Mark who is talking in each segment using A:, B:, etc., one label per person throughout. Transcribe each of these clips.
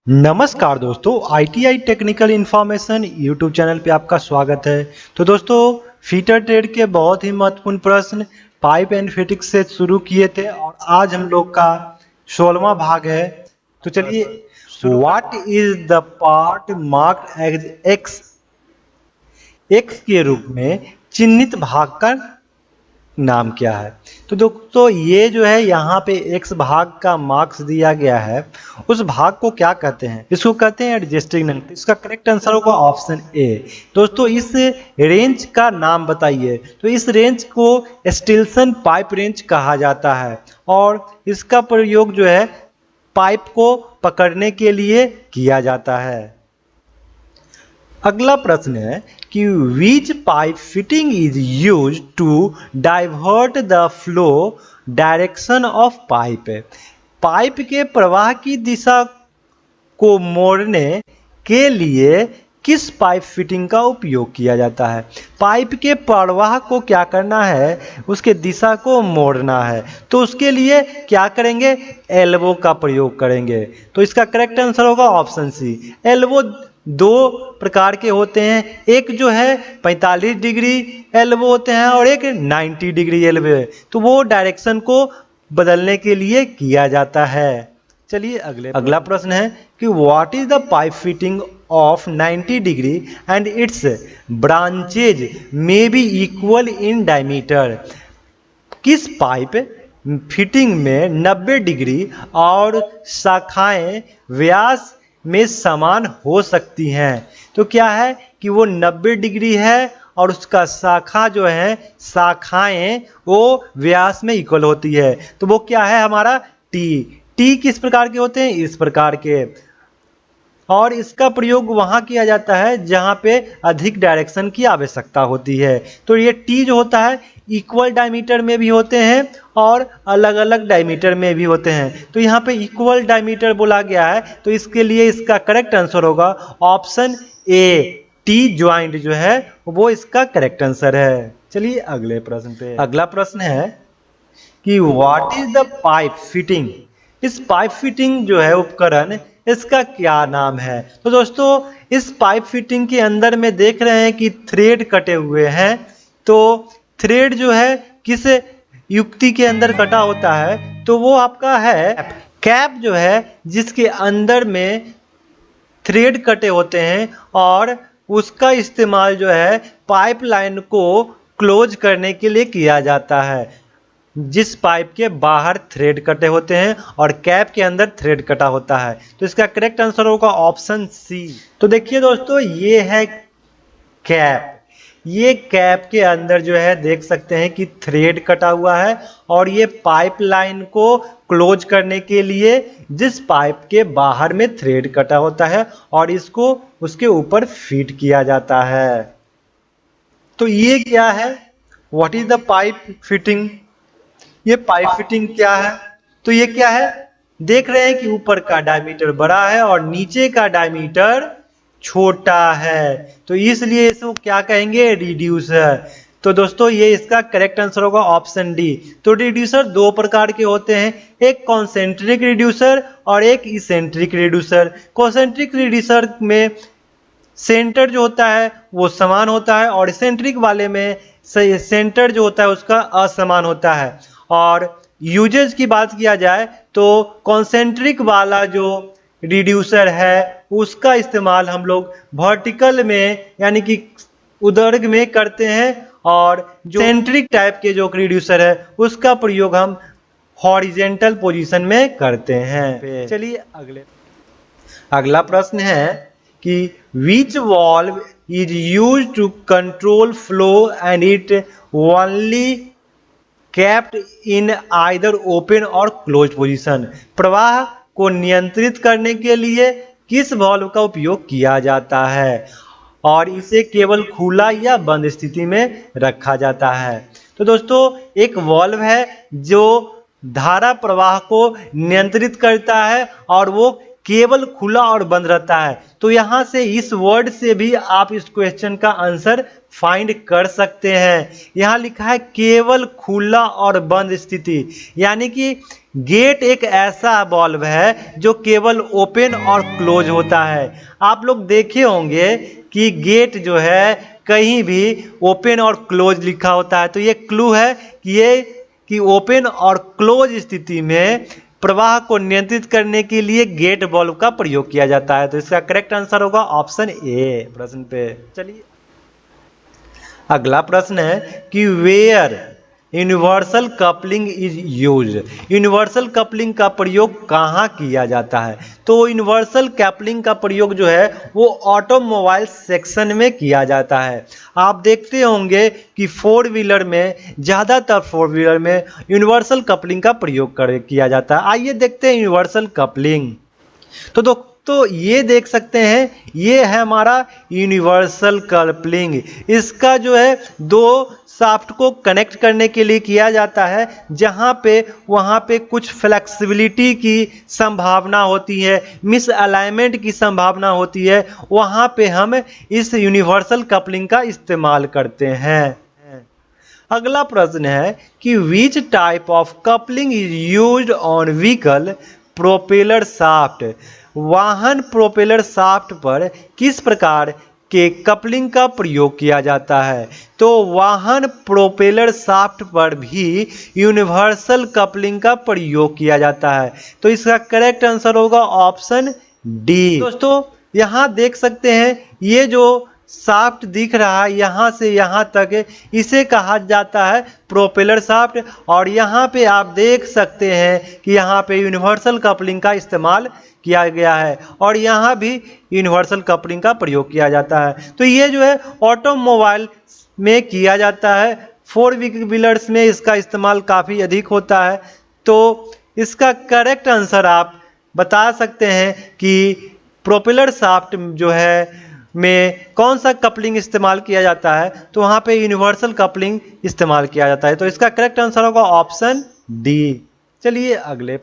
A: नमस्कार दोस्तों, ITI technical information YouTube channel पे आपका स्वागत है। तो दोस्तों, फीटर ट्रेड के बहुत ही महत्वपूर्ण प्रश्न पाइप एंड फिटिंग से शुरू किए थे और आज हम लोग का 16वां भाग है। तो चलिए, what is the part marked as X, X के रूप में चिन्हित भाग का नाम क्या है। तो दोस्तों, ये जो है यहाँ पे x भाग का मार्क्स दिया गया है, उस भाग को क्या कहते हैं? इसको कहते हैं एडजस्टिंग नंबर। इसका करेक्ट आंसर होगा ऑप्शन ए। दोस्तों, इस रेंज का नाम बताइए। तो इस रेंज को स्टील्सन पाइप रेंज कहा जाता है और इसका प्रयोग जो है पाइप को पकड़ने के लिए किया जाता है। अगला प्रश्न है कि which pipe fitting is use to divert the flow direction of pipe. Pipe के प्रवाह की दिशा को मोड़ने के लिए किस पाइप फिटिंग का उपयोग किया जाता है? पाइप के प्रवाह को क्या करना है? उसके दिशा को मोड़ना है, तो उसके लिए क्या करेंगे? एल्बो का प्रयोग करेंगे। तो इसका करेक्ट आंसर होगा ऑप्शन सी। एल्बो दो प्रकार के होते हैं, एक जो है 45 डिग्री एल्बो होते हैं और एक 90 डिग्री एल्बो है। तो वो डायरेक्शन को बदलने के लिए किया जाता है। चलिए अगला प्रश्न है कि what is the pipe fitting of 90 degree and it's branches may be equal in diameter. किस पाइप फिटिंग में 90 डिग्री और शाखाएं व्यास में समान हो सकती हैं? तो क्या है कि वो 90 डिग्री है और उसका शाखा जो है, शाखाएं वो व्यास में इक्वल होती है। तो वो क्या है हमारा? टी किस प्रकार के होते हैं? इस प्रकार के। और इसका प्रयोग वहां किया जाता है जहां पे अधिक डायरेक्शन की आवश्यकता होती है। तो ये टी जो होता है इक्वल डायमीटर में भी होते हैं और अलग अलग डायमीटर में भी होते हैं। तो यहाँ पे इक्वल डायमीटर बोला गया है, तो इसके लिए इसका करेक्ट आंसर होगा ऑप्शन ए। टी ज्वाइंट जो है वो इसका करेक्ट आंसर है। चलिए अगले प्रश्न पे। अगला प्रश्न है कि what is the pipe fitting. इस पाइप फिटिंग जो है उपकरण, इसका क्या नाम है? तो दोस्तों, इस पाइप फिटिंग के अंदर में देख रहे हैं कि थ्रेड कटे हुए हैं। तो थ्रेड जो है किस युक्ति के अंदर कटा होता है? तो वो आपका है कैप जो है, जिसके अंदर में थ्रेड कटे होते हैं और उसका इस्तेमाल जो है पाइपलाइन को क्लोज करने के लिए किया जाता है। जिस पाइप के बाहर थ्रेड कटे होते हैं और कैप के अंदर थ्रेड कटा होता है। तो इसका करेक्ट आंसर होगा ऑप्शन सी। तो देखिए दोस्तों, ये है कैप। ये कैप के अंदर जो है देख सकते हैं कि थ्रेड कटा हुआ है और ये पाइपलाइन को क्लोज करने के लिए जिस पाइप के बाहर में थ्रेड कटा होता है और इसको उसके ऊपर फिट किया जाता है। तो ये क्या है? What is the pipe fitting? ये पाइप फिटिंग क्या है? तो ये क्या है? देख रहे हैं कि ऊपर का डायमीटर बड़ा है और नीचे का डायमीटर छोटा है, तो इसलिए इसको क्या कहेंगे? रिड्यूसर। तो दोस्तों, ये इसका करेक्ट आंसर होगा ऑप्शन डी। तो रिड्यूसर दो प्रकार के होते हैं, एक कॉन्सेंट्रिक रिड्यूसर और एक इसेंट्रिक रिड्यूसर। कॉन्सेंट्रिक रिड्यूसर में सेंटर जो होता है वो समान होता है और इसेंट्रिक वाले में सेंटर जो होता है उसका असमान होता है। और यूजेज की बात किया जाए तो कॉन्सेंट्रिक वाला जो रिड्यूसर है उसका इस्तेमाल हम लोग वर्टिकल में यानी कि ऊर्ध्वाधर में करते हैं और जो सेंट्रिक टाइप के जो रिड्यूसर है उसका प्रयोग हम हॉरिजेंटल पोजीशन में करते हैं। चलिए अगला प्रश्न है कि which valve is used to control flow and it only kept in either open or closed position. प्रवाह को नियंत्रित करने के लिए किस वाल्व का उपयोग किया जाता है और इसे केवल खुला या बंद स्थिति में रखा जाता है? तो दोस्तों, एक वाल्व है जो धारा प्रवाह को नियंत्रित करता है और वो केवल खुला और बंद रहता है। तो यहां से इस वर्ड से भी आप इस क्वेश्चन का आंसर फाइंड कर सकते हैं। यहां लिखा है केवल खुला और बंद स्थिति, यानी कि गेट एक ऐसा वाल्व है जो केवल ओपन और क्लोज होता है। आप लोग देखे होंगे कि गेट जो है कहीं भी ओपन और क्लोज लिखा होता है, तो ये क्लू है कि ओपन और क्लोज स्थिति में प्रवाह को नियंत्रित करने के लिए गेट वाल्व का प्रयोग किया जाता है। तो इसका करेक्ट आंसर होगा ऑप्शन ए प्रश्न पे। चलिए अगला प्रश्न है कि where universal coupling is use. Universal coupling का प्रयोग कहाँ किया जाता है? तो यूनिवर्सल कपलिंग का प्रयोग जो है वो ऑटोमोबाइल सेक्शन में किया जाता है। आप देखते होंगे कि फोर व्हीलर में, ज़्यादातर फोर व्हीलर में यूनिवर्सल कपलिंग का प्रयोग किया जाता है। आइए देखते हैं यूनिवर्सल कपलिंग। तो ये देख सकते हैं, ये है हमारा यूनिवर्सल कपलिंग। इसका जो है दो शाफ्ट को कनेक्ट करने के लिए किया जाता है, जहाँ पे वहाँ पे कुछ फ्लेक्सिबिलिटी की संभावना होती है, मिस अलाइनमेंट की संभावना होती है, वहाँ पे हम इस यूनिवर्सल कपलिंग का इस्तेमाल करते हैं। अगला प्रश्न है कि which type of coupling is used on vehicle propeller shaft. वाहन प्रोपेलर शाफ्ट पर किस प्रकार के कपलिंग का प्रयोग किया जाता है? तो वाहन प्रोपेलर शाफ्ट पर भी यूनिवर्सल कपलिंग का प्रयोग किया जाता है। तो इसका करेक्ट आंसर होगा ऑप्शन डी। दोस्तों यहाँ देख सकते हैं, ये जो शाफ्ट दिख रहा है यहाँ से यहाँ तक, इसे कहा जाता है प्रोपेलर शाफ्ट। और यहाँ पे आप देख सकते हैं कि यहाँ पे यूनिवर्सल कपलिंग का इस्तेमाल किया गया है और यहाँ भी यूनिवर्सल कपलिंग का प्रयोग किया जाता है। तो ये जो है ऑटोमोबाइल में किया जाता है, फोर व्हीलर्स में इसका इस्तेमाल काफ़ी अधिक होता है। तो इसका करेक्ट आंसर आप बता सकते हैं कि प्रोपेलर शाफ्ट जो है में कौन सा कपलिंग इस्तेमाल किया जाता है? तो वहाँ पे यूनिवर्सल कपलिंग इस्तेमाल किया जाता है। तो इसका करेक्ट आंसर होगा ऑप्शन डी। चलिए अगला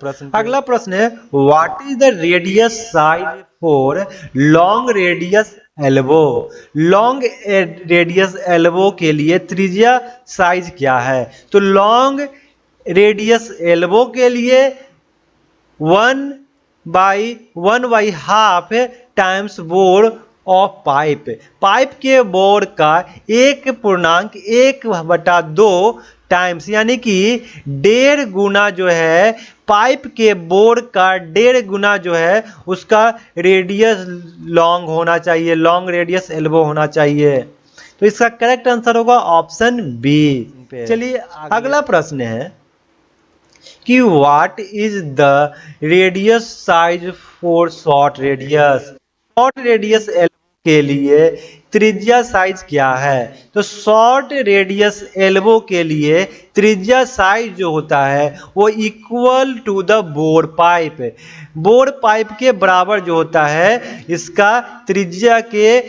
A: प्रश्न है what is the radius size for long radius elbow. Long radius elbow के लिए त्रिज्या साइज क्या है? तो लॉन्ग रेडियस एल्बो के लिए 1/1/2 times bore of pipe. Pipe के बोर का 1/1/2 टाइम्स यानी कि 1.5 गुना जो है पाइप के बोर का 1.5 गुना जो है उसका रेडियस लॉन्ग होना चाहिए, लॉन्ग रेडियस एल्बो होना चाहिए। तो इसका करेक्ट आंसर होगा ऑप्शन बी। चलिए अगला प्रश्न है कि what is the radius size for short radius. Short radius elbow के लिए त्रिज्या साइज क्या है? तो शॉर्ट रेडियस एल्बो के लिए त्रिज्या साइज जो होता है वो equal to the bore pipe. Bore pipe के बराबर जो होता है, इसका त्रिज्या के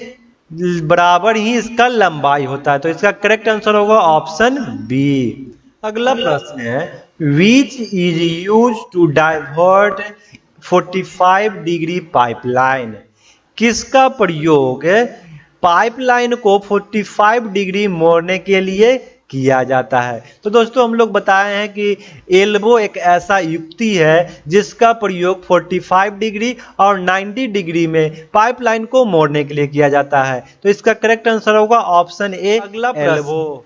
A: बराबर ही इसका लंबाई होता है। तो इसका करेक्ट आंसर होगा ऑप्शन बी। अगला प्रश्न है which is use to divert 45 degree pipeline. किसका प्रयोग पाइपलाइन को 45 डिग्री मोड़ने के लिए किया जाता है? तो दोस्तों हम लोग बताए हैं कि एल्बो एक ऐसा युक्ति है जिसका प्रयोग 45 डिग्री और 90 डिग्री में पाइपलाइन को मोड़ने के लिए किया जाता है। तो इसका करेक्ट आंसर होगा ऑप्शन ए। अगला प्रश्न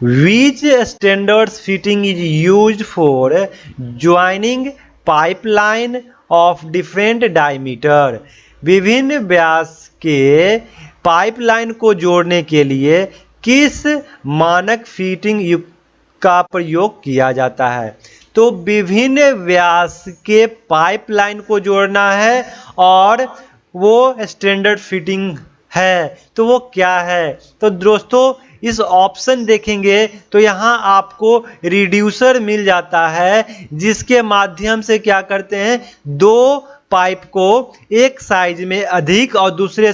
A: which standards fitting is used for joining pipeline of different diameter. विभिन्न व्यास के पाइपलाइन को जोड़ने के लिए किस मानक फिटिंग युक्त का प्रयोग किया जाता है? तो विभिन्न व्यास के पाइपलाइन को जोड़ना है और वो स्टैंडर्ड फिटिंग है, तो वो क्या है? तो दोस्तों इस ऑप्शन देखेंगे तो यहाँ आपको रिड्यूसर मिल जाता है, जिसके माध्यम से क्या करते हैं, दो पाइप को एक साइज में अधिक और दूसरे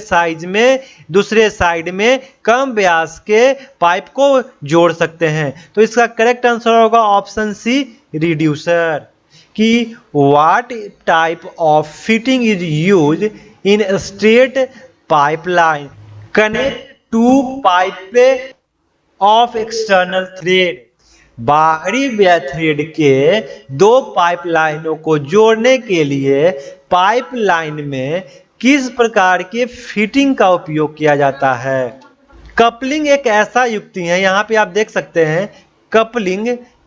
A: साइड में कम व्यास के पाइप को जोड़ सकते हैं। तो इसका करेक्ट आंसर होगा ऑप्शन सी रिड्यूसर। कि what type of fitting is use in straight pipeline connect to pipe of external thread. बाहरी थ्रेड के दो पाइपलाइनों को जोड़ने के लिए पाइपलाइन में किस प्रकार के फिटिंग का उपयोग किया जाता है। कपलिंग एक ऐसा युक्ति है, यहाँ पे आप देख सकते हैं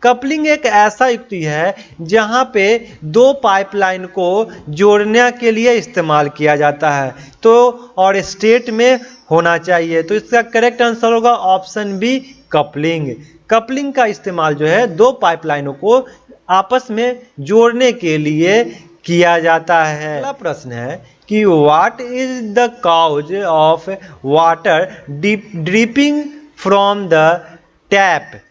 A: कपलिंग एक ऐसा युक्ति है जहाँ पे दो पाइपलाइन को जोड़ने के लिए इस्तेमाल किया जाता है, तो और स्टेट में होना चाहिए। तो इसका करेक्ट आंसर होगा ऑप्शन बी कपलिंग। कपलिंग का इस्तेमाल जो है दो पाइपलाइनों को आपस में जोड़ने के लिए किया जाता है। अगला प्रश्न है कि what is the cause of water dripping from the tap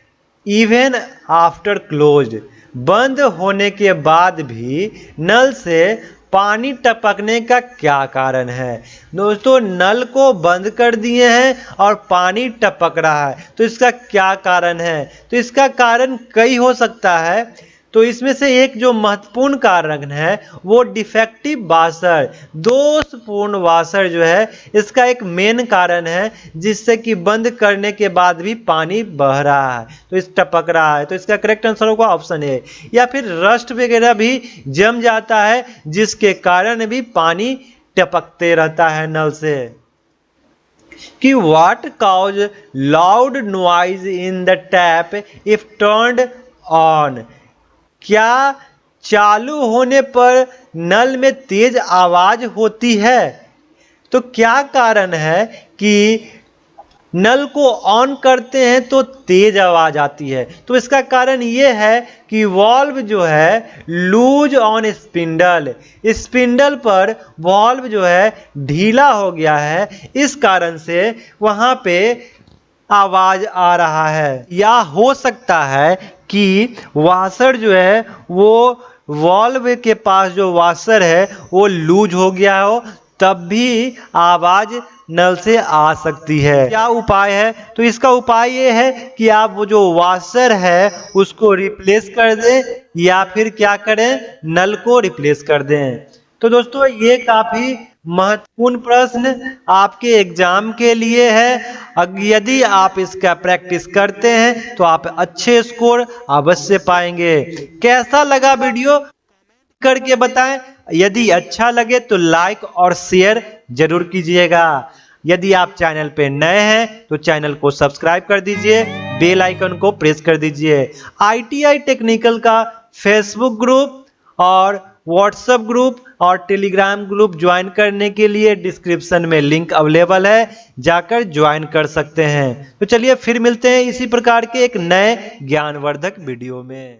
A: even after closed. बंद होने के बाद भी नल से पानी टपकने का क्या कारण है। दोस्तों, नल को बंद कर दिए हैं और पानी टपक रहा है, तो इसका क्या कारण है। तो इसका कारण कई हो सकता है। तो इसमें से एक जो महत्वपूर्ण कारण है वो डिफेक्टिव वाशर, दोषपूर्ण वाशर जो है इसका एक मेन कारण है, जिससे कि बंद करने के बाद भी पानी बह रहा है, तो इस टपक रहा है। तो इसका करेक्ट आंसर होगा ऑप्शन ए। या फिर रस्ट वगैरह भी जम जाता है, जिसके कारण भी पानी टपकते रहता है नल से। कि what cause loud noise in the tap if turned on. क्या चालू होने पर नल में तेज आवाज होती है। तो क्या कारण है कि नल को ऑन करते हैं तो तेज आवाज आती है। तो इसका कारण यह है कि वाल्व जो है लूज ऑन स्पिंडल पर वाल्व जो है ढीला हो गया है, इस कारण से वहां पे आवाज आ रहा है। या हो सकता है कि वाशर जो है वो वाल्व के पास जो वाशर है वो लूज हो गया हो, तब भी आवाज नल से आ सकती है। क्या उपाय है। तो इसका उपाय ये है कि आप वो जो वाशर है उसको रिप्लेस कर दें, या फिर क्या करें, नल को रिप्लेस कर दें। तो दोस्तों, ये काफी महत्वपूर्ण प्रश्न आपके एग्जाम के लिए है। यदि आप इसका प्रैक्टिस करते हैं तो आप अच्छे स्कोर अवश्य पाएंगे। कैसा लगा वीडियो करके बताएं। यदि अच्छा लगे तो लाइक और शेयर जरूर कीजिएगा। यदि आप चैनल पे नए हैं तो चैनल को सब्सक्राइब कर दीजिए, बेल आइकन को प्रेस कर दीजिए। ITI टेक्निकल का फेसबुक ग्रुप और व्हाट्सएप ग्रुप और टेलीग्राम ग्रुप ज्वाइन करने के लिए डिस्क्रिप्शन में लिंक अवेलेबल है, जाकर ज्वाइन कर सकते हैं। तो चलिए फिर मिलते हैं इसी प्रकार के एक नए ज्ञानवर्धक वीडियो में।